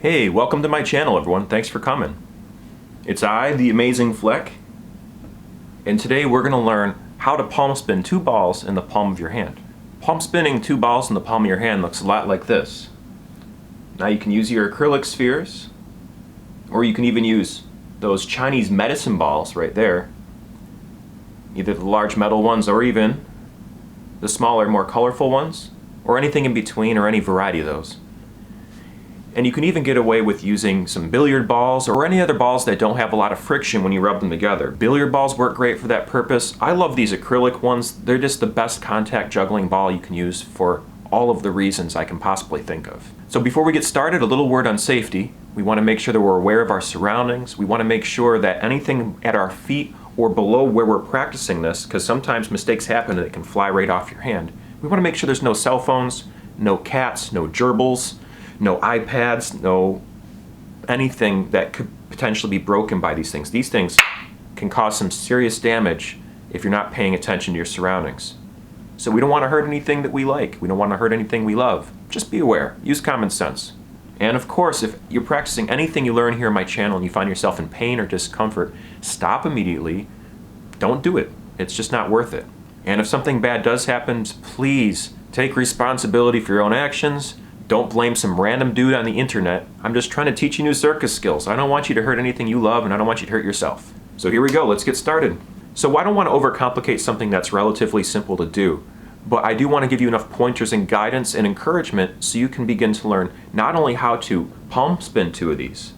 Hey, welcome to my channel, everyone. Thanks for coming. It's I, the amazing Flec, and today we're going to learn how to palm spin 2 balls in the palm of your hand. Palm spinning 2 balls in the palm of your hand looks a lot like this. Now you can use your acrylic spheres, or you can even use those Chinese medicine balls right there, either the large metal ones or even the smaller, more colorful ones, or anything in between, or any variety of those. And you can even get away with using some billiard balls or any other balls that don't have a lot of friction when you rub them together. Billiard balls work great for that purpose. I love these acrylic ones. They're just the best contact juggling ball you can use for all of the reasons I can possibly think of. So before we get started, a little word on safety. We want to make sure that we're aware of our surroundings. We want to make sure that anything at our feet or below where we're practicing this, because sometimes mistakes happen and it can fly right off your hand. We want to make sure there's no cell phones, no cats, no gerbils, no iPads, no anything that could potentially be broken by these things. These things can cause some serious damage if you're not paying attention to your surroundings. So we don't want to hurt anything that we like. We don't want to hurt anything we love. Just be aware. Use common sense. And of course, if you're practicing anything you learn here on my channel and you find yourself in pain or discomfort, stop immediately. Don't do it. It's just not worth it. And if something bad does happen, please take responsibility for your own actions. Don't blame some random dude on the internet. I'm just trying to teach you new circus skills. I don't want you to hurt anything you love, and I don't want you to hurt yourself. So here we go, let's get started. So I don't want to overcomplicate something that's relatively simple to do, but I do want to give you enough pointers and guidance and encouragement so you can begin to learn not only how to palm spin 2 of these,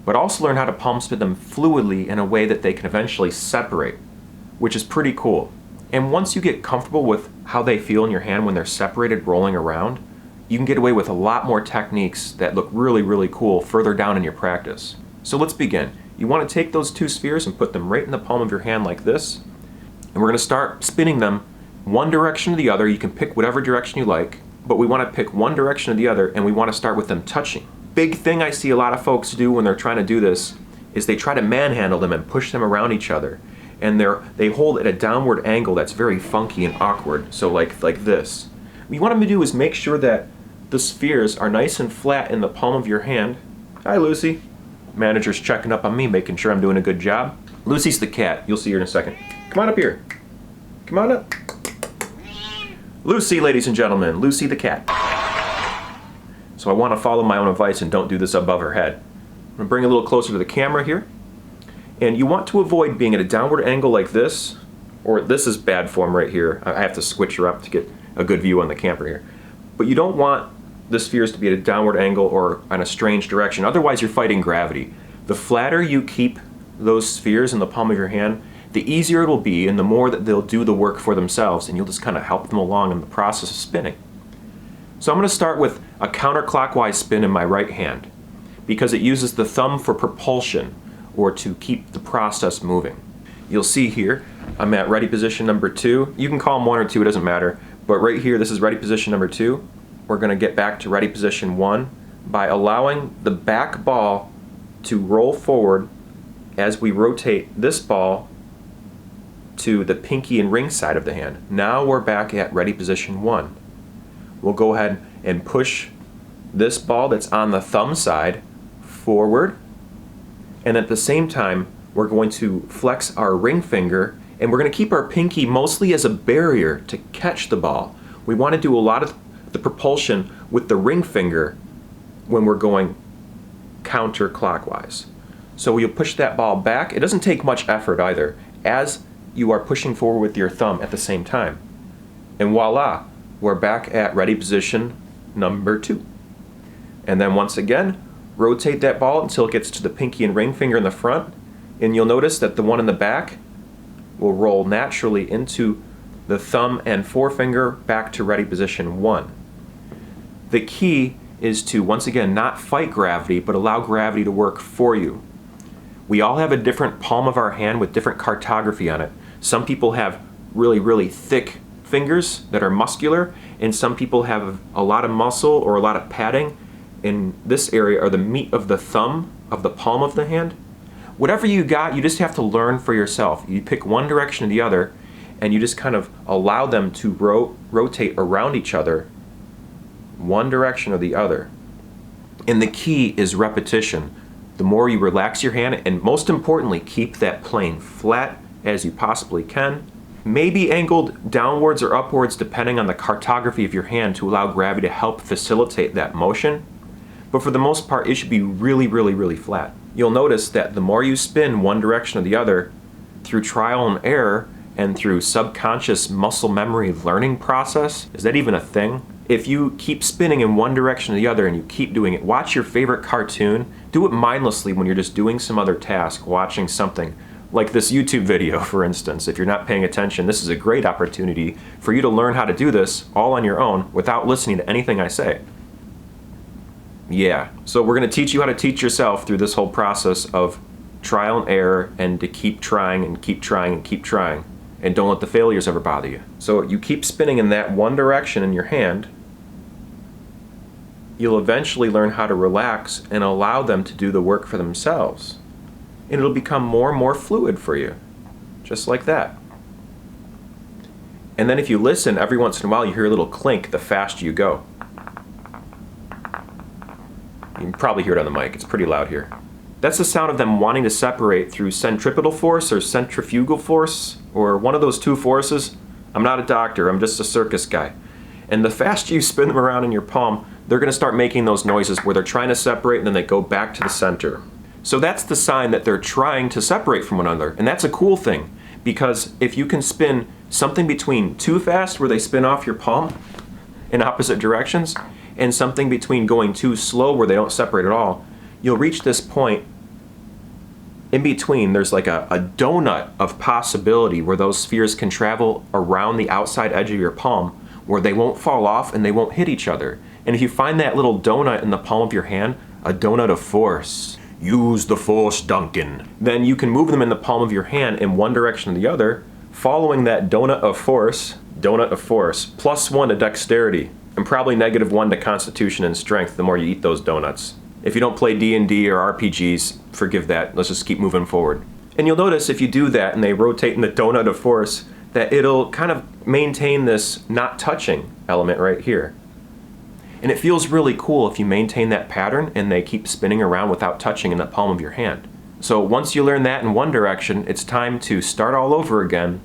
but also learn how to palm spin them fluidly in a way that they can eventually separate, which is pretty cool. And once you get comfortable with how they feel in your hand when they're separated rolling around, you can get away with a lot more techniques that look really, really cool further down in your practice. So let's begin. You want to take those 2 spheres and put them right in the palm of your hand like this. And we're going to start spinning them one direction or the other. You can pick whatever direction you like, but we want to pick one direction or the other, and we want to start with them touching. Big thing I see a lot of folks do when they're trying to do this is they try to manhandle them and push them around each other. And they hold at a downward angle that's very funky and awkward. So like this. What you want them to do is make sure that the spheres are nice and flat in the palm of your hand. Hi, Lucy. Manager's checking up on me, making sure I'm doing a good job. Lucy's the cat. You'll see her in a second. Come on up here. Come on up. Lucy, ladies and gentlemen. Lucy the cat. So I want to follow my own advice and don't do this above her head. I'm going to bring a little closer to the camera here. And you want to avoid being at a downward angle like this, or this is bad form right here. I have to switch her up to get a good view on the camera here. But you don't want the spheres to be at a downward angle or in a strange direction. Otherwise, you're fighting gravity. The flatter you keep those spheres in the palm of your hand, the easier it'll be and the more that they'll do the work for themselves, and you'll just kind of help them along in the process of spinning. So I'm going to start with a counterclockwise spin in my right hand because it uses the thumb for propulsion or to keep the process moving. You'll see here, I'm at ready position number 2. You can call them 1 or 2, it doesn't matter. But right here, this is ready position number 2. We're going to get back to ready position 1 by allowing the back ball to roll forward as we rotate this ball to the pinky and ring side of the hand. Now we're back at ready position 1. We'll go ahead and push this ball that's on the thumb side forward, and at the same time we're going to flex our ring finger, and we're going to keep our pinky mostly as a barrier to catch the ball. We want to do a lot of the propulsion with the ring finger when we're going counterclockwise. So you'll push that ball back. It doesn't take much effort either, as you are pushing forward with your thumb at the same time. And voila, we're back at ready position number 2. And then once again, rotate that ball until it gets to the pinky and ring finger in the front, and you'll notice that the one in the back will roll naturally into the thumb and forefinger back to ready position 1. The key is to, once again, not fight gravity, but allow gravity to work for you. We all have a different palm of our hand with different cartography on it. Some people have really, really thick fingers that are muscular, and some people have a lot of muscle or a lot of padding in this area, or the meat of the thumb of the palm of the hand. Whatever you got, you just have to learn for yourself. You pick one direction or the other, and you just kind of allow them to rotate around each other one direction or the other. And the key is repetition. The more you relax your hand, and most importantly, keep that plane flat as you possibly can, maybe angled downwards or upwards depending on the cartography of your hand to allow gravity to help facilitate that motion. But for the most part, it should be really, really, really flat. You'll notice that the more you spin one direction or the other, through trial and error and through subconscious muscle memory learning process, is that even a thing? If you keep spinning in one direction or the other and you keep doing it, watch your favorite cartoon, do it mindlessly when you're just doing some other task, watching something like this YouTube video, for instance. If you're not paying attention, this is a great opportunity for you to learn how to do this all on your own without listening to anything I say. Yeah, so we're going to teach you how to teach yourself through this whole process of trial and error, and to keep trying and keep trying and keep trying. And don't let the failures ever bother you. So you keep spinning in that one direction in your hand, you'll eventually learn how to relax and allow them to do the work for themselves. And it'll become more and more fluid for you, just like that. And then if you listen, every once in a while you hear a little clink the faster you go. You can probably hear it on the mic, it's pretty loud here. That's the sound of them wanting to separate through centripetal force or centrifugal force, or one of those two forces. I'm not a doctor, I'm just a circus guy. And the faster you spin them around in your palm, they're going to start making those noises where they're trying to separate and then they go back to the center. So that's the sign that they're trying to separate from one another. And that's a cool thing, because if you can spin something between too fast where they spin off your palm in opposite directions, and something between going too slow where they don't separate at all, you'll reach this point in between. There's like a donut of possibility where those spheres can travel around the outside edge of your palm, where they won't fall off and they won't hit each other. And if you find that little donut in the palm of your hand, a donut of force, use the force, Duncan, then you can move them in the palm of your hand in one direction or the other, following that donut of force, +1 to dexterity, and probably -1 to constitution and strength the more you eat those donuts. If you don't play D&D or RPGs, forgive that. Let's just keep moving forward. And you'll notice if you do that and they rotate in the donut of force, that it'll kind of maintain this not touching element right here. And it feels really cool if you maintain that pattern and they keep spinning around without touching in the palm of your hand. So once you learn that in one direction, it's time to start all over again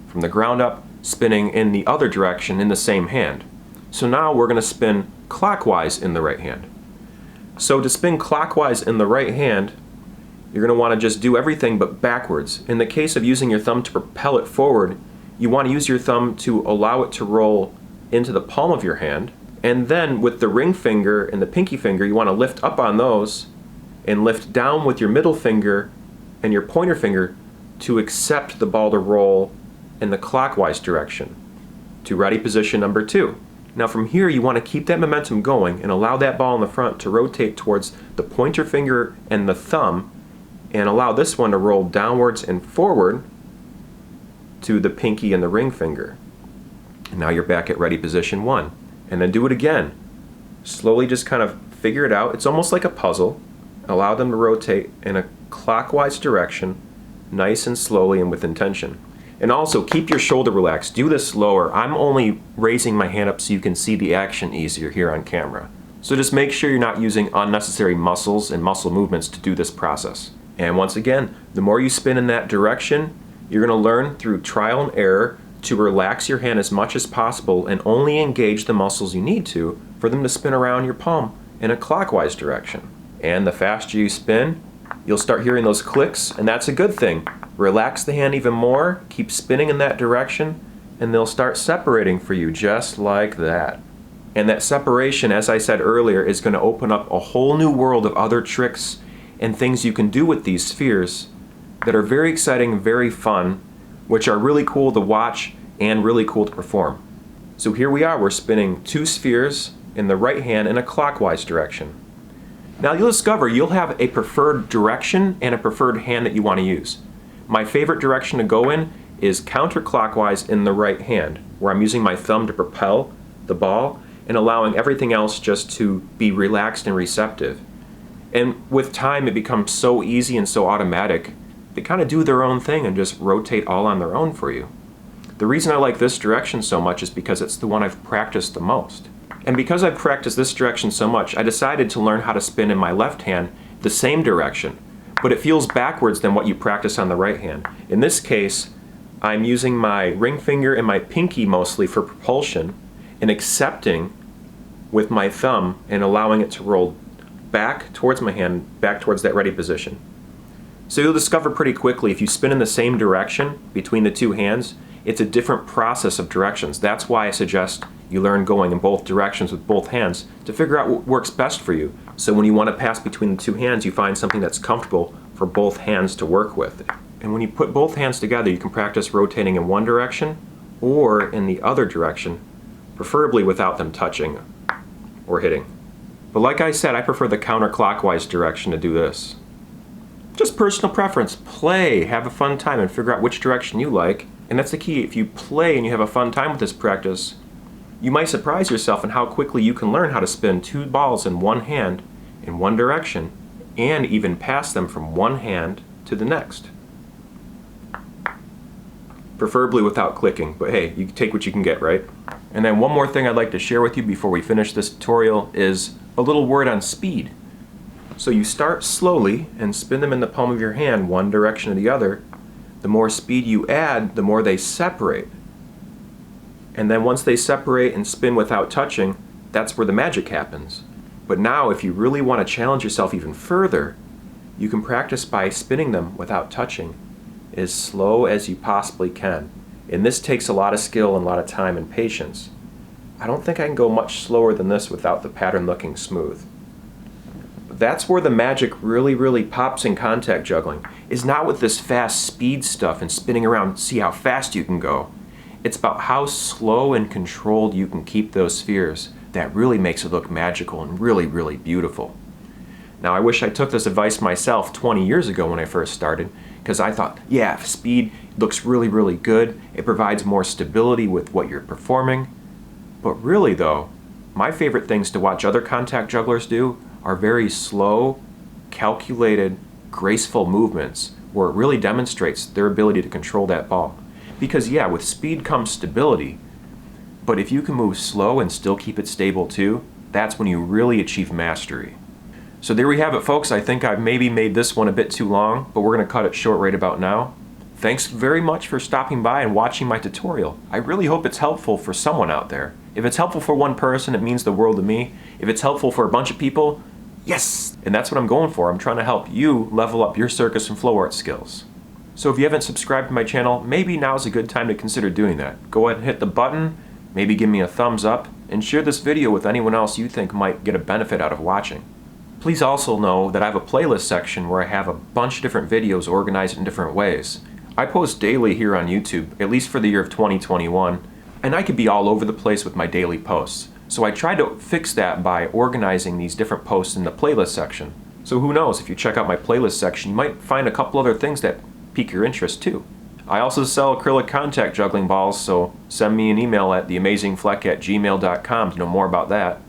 from the ground up, spinning in the other direction in the same hand. So now we're going to spin clockwise in the right hand. So to spin clockwise in the right hand, you're going to want to just do everything but backwards. In the case of using your thumb to propel it forward, you want to use your thumb to allow it to roll into the palm of your hand. And then with the ring finger and the pinky finger, you want to lift up on those and lift down with your middle finger and your pointer finger to accept the ball to roll in the clockwise direction to ready position number 2. Now from here you want to keep that momentum going and allow that ball in the front to rotate towards the pointer finger and the thumb, and allow this one to roll downwards and forward to the pinky and the ring finger. And now you're back at ready position 1. And then do it again. Slowly just kind of figure it out. It's almost like a puzzle. Allow them to rotate in a clockwise direction, nice and slowly and with intention. And also keep your shoulder relaxed. Do this slower. I'm only raising my hand up so you can see the action easier here on camera. So just make sure you're not using unnecessary muscles and muscle movements to do this process. And once again, the more you spin in that direction, you're going to learn through trial and error to relax your hand as much as possible and only engage the muscles you need to for them to spin around your palm in a clockwise direction. And the faster you spin, you'll start hearing those clicks, and that's a good thing. Relax the hand even more, keep spinning in that direction, and they'll start separating for you just like that. And that separation, as I said earlier, is going to open up a whole new world of other tricks and things you can do with these spheres that are very exciting, very fun, which are really cool to watch and really cool to perform. So here we are, we're spinning 2 spheres in the right hand in a clockwise direction. Now you'll discover you'll have a preferred direction and a preferred hand that you want to use. My favorite direction to go in is counterclockwise in the right hand, where I'm using my thumb to propel the ball and allowing everything else just to be relaxed and receptive. And with time it becomes so easy and so automatic, they kind of do their own thing and just rotate all on their own for you. The reason I like this direction so much is because it's the one I've practiced the most. And because I've practiced this direction so much, I decided to learn how to spin in my left hand the same direction, but it feels backwards than what you practice on the right hand. In this case, I'm using my ring finger and my pinky mostly for propulsion and accepting with my thumb and allowing it to roll back towards my hand, back towards that ready position. So you'll discover pretty quickly if you spin in the same direction between the two hands, it's a different process of directions. That's why I suggest you learn going in both directions with both hands to figure out what works best for you. So when you want to pass between the two hands, you find something that's comfortable for both hands to work with. And when you put both hands together, you can practice rotating in one direction or in the other direction, preferably without them touching or hitting. But like I said, I prefer the counterclockwise direction to do this. Just personal preference. Play, have a fun time, and figure out which direction you like. And that's the key. If you play and you have a fun time with this practice, you might surprise yourself in how quickly you can learn how to spin two balls in one hand in one direction and even pass them from one hand to the next. Preferably without clicking, but hey, you take what you can get, right? And then one more thing I'd like to share with you before we finish this tutorial is a little word on speed. So you start slowly and spin them in the palm of your hand one direction or the other. The more speed you add, the more they separate. And then once they separate and spin without touching, that's where the magic happens. But now if you really want to challenge yourself even further, you can practice by spinning them without touching as slow as you possibly can. And this takes a lot of skill and a lot of time and patience. I don't think I can go much slower than this without the pattern looking smooth. That's where the magic really pops in contact juggling, is not with this fast speed stuff and spinning around, see how fast you can go. It's about how slow and controlled you can keep those spheres. That really makes it look magical and really beautiful. Now I wish I took this advice myself 20 years ago when I first started, because I thought, yeah, speed looks really good, it provides more stability with what you're performing. But really though, my favorite things to watch other contact jugglers do are very slow, calculated, graceful movements where it really demonstrates their ability to control that ball. Because yeah, with speed comes stability, but if you can move slow and still keep it stable too, that's when you really achieve mastery. So there we have it, folks. I think I've maybe made this one a bit too long, but we're going to cut it short right about now. Thanks very much for stopping by and watching my tutorial. I really hope it's helpful for someone out there. If it's helpful for one person, it means the world to me. If it's helpful for a bunch of people, yes! And that's what I'm going for. I'm trying to help you level up your circus and flow art skills. So if you haven't subscribed to my channel, maybe now's a good time to consider doing that. Go ahead and hit the button, maybe give me a thumbs up, and share this video with anyone else you think might get a benefit out of watching. Please also know that I have a playlist section where I have a bunch of different videos organized in different ways. I post daily here on YouTube, at least for the year of 2021, and I could be all over the place with my daily posts. So I tried to fix that by organizing these different posts in the playlist section. So who knows, if you check out my playlist section, you might find a couple other things that pique your interest too. I also sell acrylic contact juggling balls, so send me an email at theamazingflec@gmail.com to know more about that.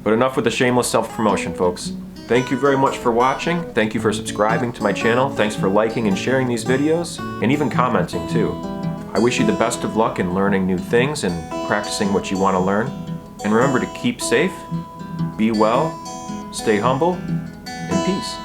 But enough with the shameless self-promotion, folks. Thank you very much for watching. Thank you for subscribing to my channel. Thanks for liking and sharing these videos, and even commenting too. I wish you the best of luck in learning new things and practicing what you want to learn. And remember to keep safe, be well, stay humble, and peace.